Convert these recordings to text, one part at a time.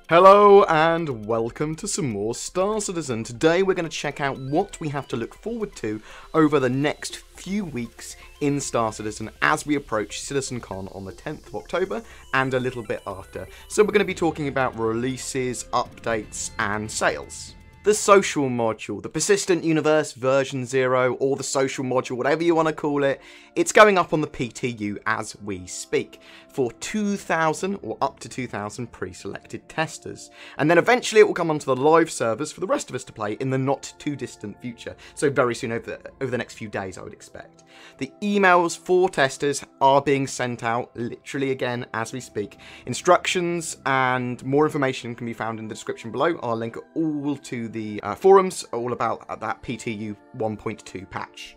Hello and welcome to some more Star Citizen. Today we're going to check out what we have to look forward to over the next few weeks in Star Citizen as we approach CitizenCon on the 10th of October and a little bit after. So we're going to be talking about releases, updates and sales. The social module, the Persistent Universe version 0, or the social module, whatever you want to call it, it's going up on the PTU as we speak for 2,000 or up to 2,000 pre-selected testers. And then eventually it will come onto the live servers for the rest of us to play in the not too distant future. So very soon, over the next few days, I would expect. The emails for testers are being sent out literally again as we speak. Instructions and more information can be found in the description below. I'll link all to the forums all about that PTU 1.2 patch.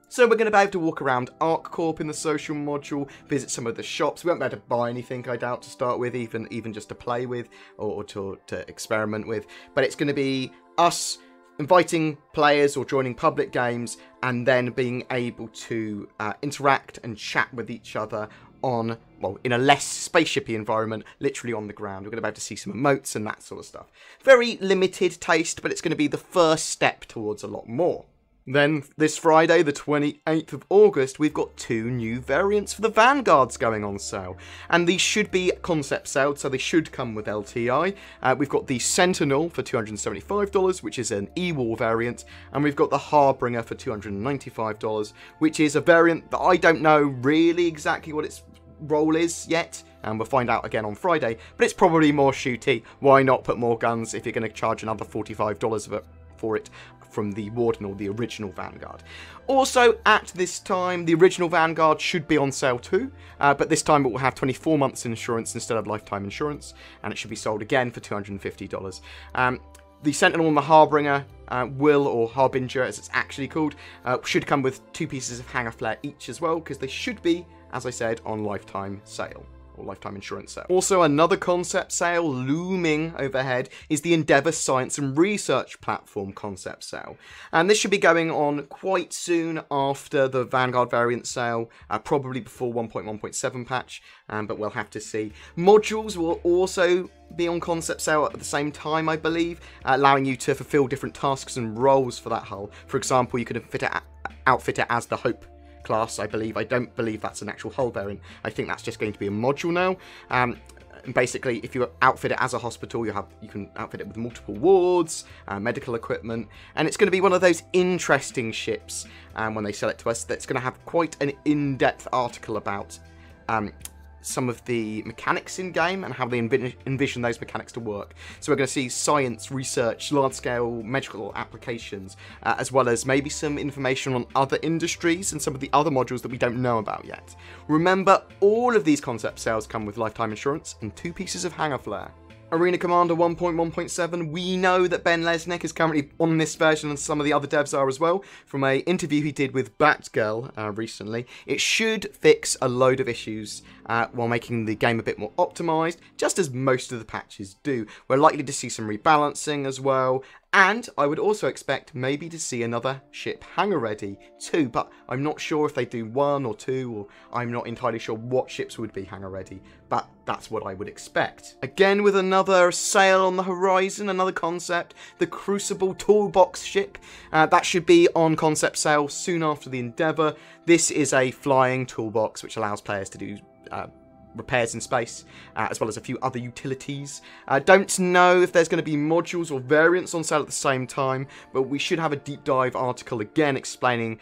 So we're going to be able to walk around ArcCorp in the social module, visit some of the shops. We won't be able to buy anything, I doubt, to start with, even just to play with or to experiment with. But it's going to be us inviting players or joining public games and then being able to interact and chat with each other on, well, in a less spaceshipy environment, literally on the ground. We're going to be able to see some emotes and that sort of stuff. Very limited taste, but it's going to be the first step towards a lot more. Then, this Friday, the 28th of August, we've got 2 new variants for the Vanguards going on sale. And these should be concept sales, so they should come with LTI. We've got the Sentinel for $275, which is an E-War variant. And we've got the Harbinger for $295, which is a variant that I don't know really exactly what its role is yet. And we'll find out again on Friday. But it's probably more shooty. Why not put more guns if you're going to charge another $45 for it from the Warden or the original Vanguard. Also, at this time, the original Vanguard should be on sale too, but this time it will have 24 months insurance instead of lifetime insurance, and it should be sold again for $250. The Sentinel and the Harbinger or Harbinger as it's actually called, should come with 2 pieces of hangar flare each as well, because they should be, as I said, on lifetime sale. Lifetime insurance sale. Also, another concept sale looming overhead is the Endeavour Science and Research Platform concept sale. And this should be going on quite soon after the Vanguard Variants sale, probably before 1.1.7 patch, but we'll have to see. Modules will also be on concept sale at the same time, I believe, allowing you to fulfill different tasks and roles for that hull. For example, you could outfit it as the Hope class, I believe. I don't believe that's an actual hull variant. I think that's just going to be a module now. And basically, if you outfit it as a hospital, you can outfit it with multiple wards, medical equipment, and it's going to be one of those interesting ships when they sell it to us that's going to have quite an in-depth article about some of the mechanics in game and how they envision those mechanics to work. So we're going to see science, research, large-scale medical applications, as well as maybe some information on other industries and some of the other modules that we don't know about yet. Remember, all of these concept sales come with lifetime insurance and 2 pieces of hangar flare. Arena Commander 1.1.7, we know that Ben Lesnick is currently on this version and some of the other devs are as well. From an interview he did with Batgirl recently, it should fix a load of issues while making the game a bit more optimised, just as most of the patches do. We're likely to see some rebalancing as well, and I would also expect maybe to see another ship hangar ready too, but I'm not sure if they do 1 or 2, or I'm not entirely sure what ships would be hangar ready, but that's what I would expect. Again, with another sale on the horizon, another concept, the Crucible Toolbox ship. That should be on concept sale soon after the Endeavour. This is a flying toolbox which allows players to do repairs in space, as well as a few other utilities. Don't know if there's going to be modules or variants on sale at the same time, but we should have a deep dive article again explaining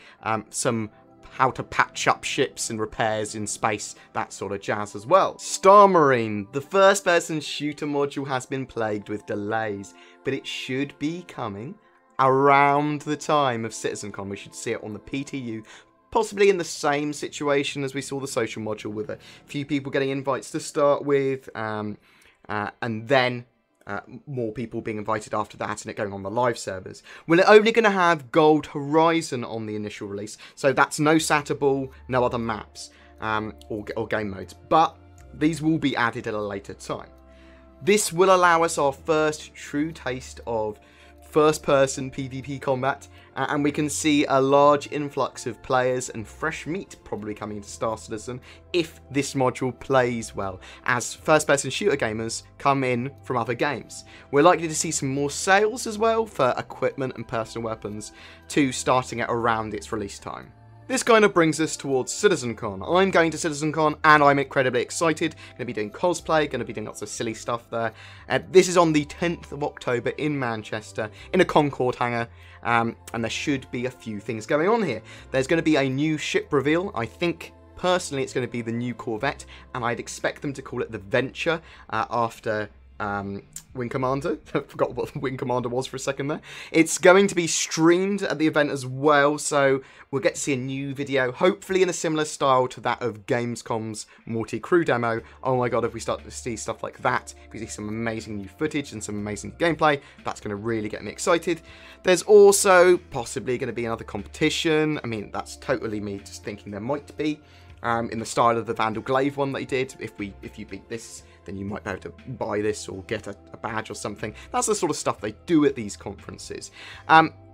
some how to patch up ships and repairs in space, that sort of jazz as well. Star Marine, the first-person shooter module has been plagued with delays, but it should be coming around the time of CitizenCon. We should see it on the PTU, possibly in the same situation as we saw the social module, with a few people getting invites to start with, and then more people being invited after that and it going on the live servers. We're only going to have Gold Horizon on the initial release, so that's no Satterball, no other maps or game modes, but these will be added at a later time. This will allow us our first true taste of first-person PvP combat, and we can see a large influx of players and fresh meat probably coming into Star Citizen if this module plays well, as first-person shooter gamers come in from other games. We're likely to see some more sales as well for equipment and personal weapons, too, starting at around its release time. This kind of brings us towards CitizenCon. I'm going to CitizenCon and I'm incredibly excited. Going to be doing cosplay, going to be doing lots of silly stuff there. This is on the 10th of October in Manchester, in a Concord hangar, and there should be a few things going on here. There's going to be a new ship reveal. I think, personally, it's going to be the new Corvette, and I'd expect them to call it the Venture after Wing Commander. I forgot what Wing Commander was for a second there. It's going to be streamed at the event as well, so we'll get to see a new video, hopefully in a similar style to that of Gamescom's multi-crew demo. Oh my god, if we start to see stuff like that, if we see some amazing new footage and some amazing gameplay, that's going to really get me excited. There's also possibly going to be another competition. I mean, that's totally me just thinking there might be. In the style of the Vandal Glaive one that he did. If you beat this, then you might be able to buy this or get a badge or something. That's the sort of stuff they do at these conferences.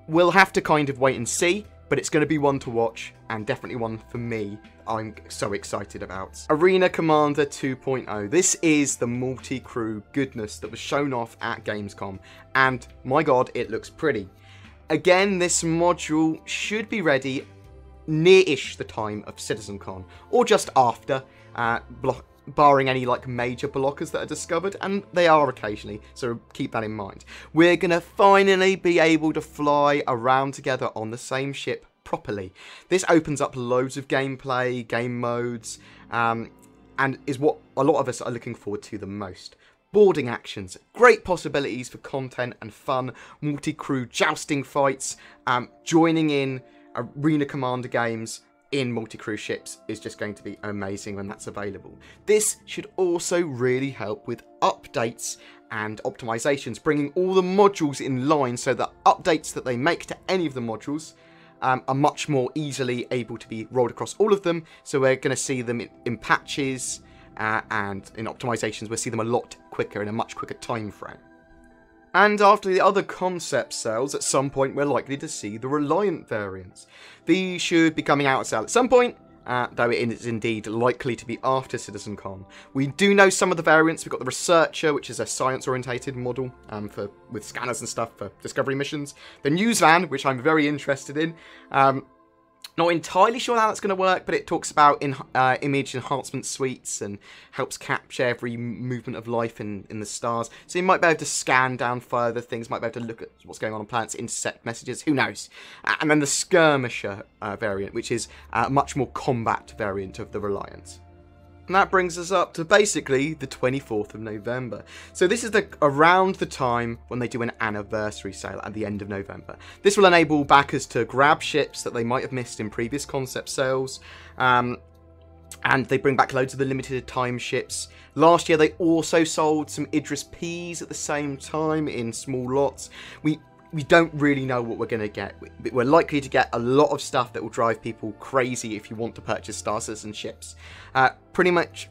We'll have to kind of wait and see, but it's going to be one to watch, and definitely one for me I'm so excited about. Arena Commander 2.0. This is the multi-crew goodness that was shown off at Gamescom, and my god, it looks pretty. Again, this module should be ready near-ish the time of CitizenCon, or just after, barring any like major blockers that are discovered, and they are occasionally, so keep that in mind. We're gonna finally be able to fly around together on the same ship properly. This opens up loads of gameplay, game modes, and is what a lot of us are looking forward to the most. Boarding actions, great possibilities for content and fun, multi-crew jousting fights, joining in Arena Commander games in multi-crew ships is just going to be amazing when that's available. This should also really help with updates and optimizations, bringing all the modules in line so that updates that they make to any of the modules are much more easily able to be rolled across all of them. So we're going to see them in patches and in optimizations. We'll see them a lot quicker in a much quicker time frame. And after the other concept sales, at some point we're likely to see the Reliant Variants. These should be coming out at some point, though it is indeed likely to be after CitizenCon. We do know some of the variants. We've got the Researcher, which is a science-orientated model with scanners and stuff for discovery missions. The News Van, which I'm very interested in. Not entirely sure how that's going to work, but it talks about image enhancement suites and helps capture every movement of life in the stars. So you might be able to scan down further things, might be able to look at what's going on planets, intercept messages, who knows. And then the Skirmisher variant, which is a much more combat variant of the Reliant. And that brings us up to basically the 24th of November. So this is around the time when they do an anniversary sale at the end of November. This will enable backers to grab ships that they might have missed in previous concept sales. And they bring back loads of the limited time ships. Last year they also sold some Idris Ps at the same time in small lots. We don't really know what we're going to get. We're likely to get a lot of stuff that will drive people crazy if you want to purchase Star Citizen ships. Pretty much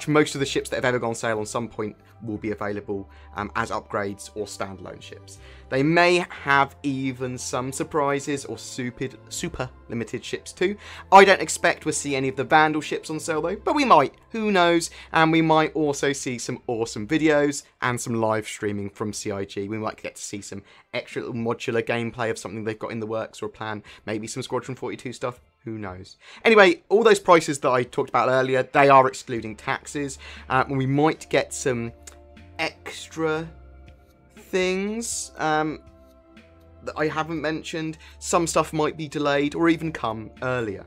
most of the ships that have ever gone sale on some point will be available as upgrades or standalone ships. They may have even some surprises or super limited ships too. I don't expect we'll see any of the Vandal ships on sale though, but we might. Who knows? And we might also see some awesome videos and some live streaming from CIG. We might get to see some extra little modular gameplay of something they've got in the works or a plan. Maybe some Squadron 42 stuff. Who knows? Anyway, all those prices that I talked about earlier, they are excluding taxes. We might get some extra things that I haven't mentioned. Some stuff might be delayed or even come earlier.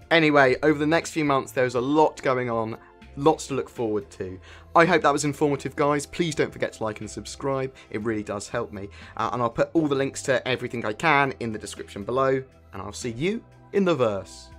Anyway, over the next few months, there's a lot going on. Lots to look forward to. I hope that was informative, guys. Please don't forget to like and subscribe. It really does help me. And I'll put all the links to everything I can in the description below. And I'll see you in the verse.